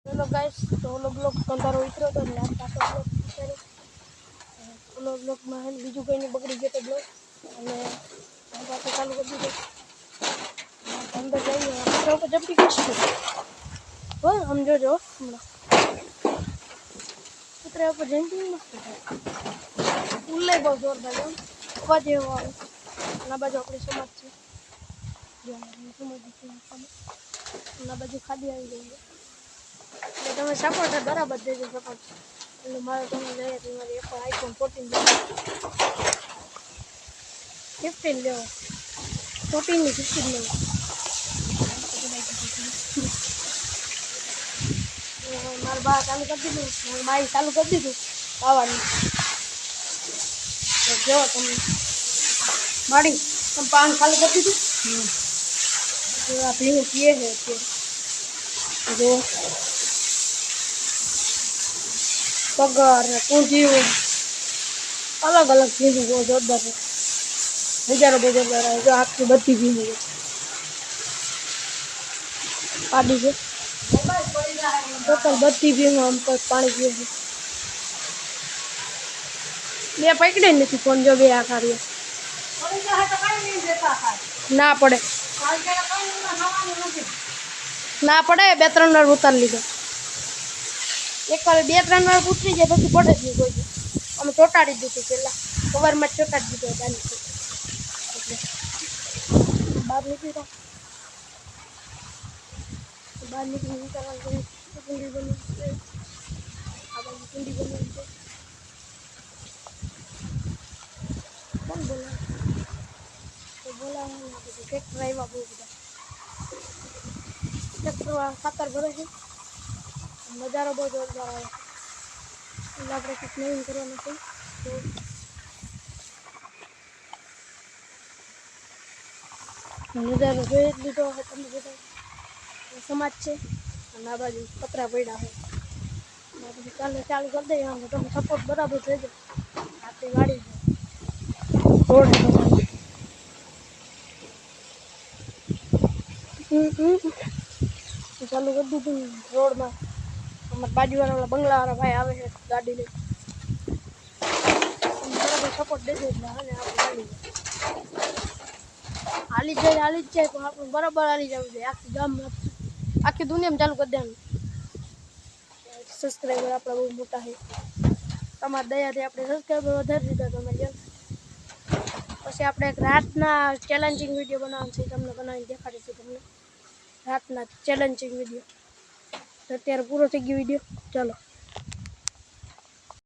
Hello guys, तो लोग कंधारो उतरो तो ने पाછો બ્લોગ ઉતાર્યો. બ્લોગમાં હે બીજું કંઈ નહીં, બગડી ગયો તો બ્લોગ અને પાછો ચાલુ કરી દીધો. અંદર જઈએ કૂતરા ઉપર જંપી કરીશું. હો આમ જોજો હમણાં કૂતરા ઉપર જંપિંગ મસ્ત થાય. ઉલ્લે બહુ જોરદાર એમ અવાજ એવો આવે. ના બાજુ આપણી સમાજ છે, જો સમાજ ના બાજુ ખાલી આવી ગઈ છે. તમે સપોર્ટ બરાબર દેજો સપોર્ટ. એટલે મારે તમે લઈએ તો મારી એપલ આઈફોન 15 લેવો 15 ની 15 લેવો. મારા બા ચાલુ કરી દીધું, મારી માઈ ચાલુ કરી દીધું આવવાનું. જો તમે મારી તમે પાન ચાલુ કરી દીધું. આ ભીનું પીએ છે અત્યારે. જો પગાર ને કુંજીયું અલગ અલગ ભીનું બહુ જોરદાર છે. હજારો બહુ જોરદાર આવે. જો આખી બધી ભીનું છે. પાડી છે ટોટલ બધી ભીનું આમ પાણી પીએ છે. બે પકડે નથી ફોન. જો બે આખા રહ્યો ના પડે ના પડે. 2-3 વાર ઉતારી લીધો. એક વાર 2-3 વાર ઉતરી જાય પછી પડે જ નહીં કોઈ. અમે ચોટાડી દીધું પેલા સવારમાં જ ચોટાડી દીધો એટલે બહાર નીકળી રહ્યા. બહાર નીકળી નીકળવાનું કુંડી બની છે. આ બાજુ કુંડી બની છે. કોણ બોલાવે? બોલાવે બધું ટ્રેક્ટર આવ્યા બહુ બધા. ટ્રેક્ટર ખાતર ભરે છે. નજારો બહુ જોરદાર આવે. એટલે આપણે કંઈક નવીન કરવાનું છે. નજારો જોઈ જ લીધો હશે તમે બધા. સમાજ છે અને આ બાજુ કચરા પડ્યા છે. આ બધું ચાલુ કરી દઈએ. તમે સપોર્ટ બરાબર દેજો. આપણી વાડી રોડ ચાલુ કરી દીધું રોડમાં. અમારા બાજુવાળા બંગલાવાળા ભાઈ આવે છે ગાડી લઈ. બરાબર સપોર્ટ દેજો એટલે હા ને આપણે હાલી જ જાય પણ આપણું બરાબર હાલી જવું જોઈએ. આખી ગામમાં આખી દુનિયામાં ચાલુ કરી દેવાનું. સબસ્ક્રાઈબર આપણા બહુ મોટા છે. તમારી દયાથી આપણે સબસ્ક્રાઈબર વધારી દીધા તમે. પછી આપણે એક રાતના ચેલેન્જિંગ વિડીયો બનાવવાનું છે. તમને બનાવીને દેખાડીશું તમને રાતના ચેલેન્જિંગ વિડીયો. અત્યારે પૂરો થઈ ગયો વિડીયો. ચાલો.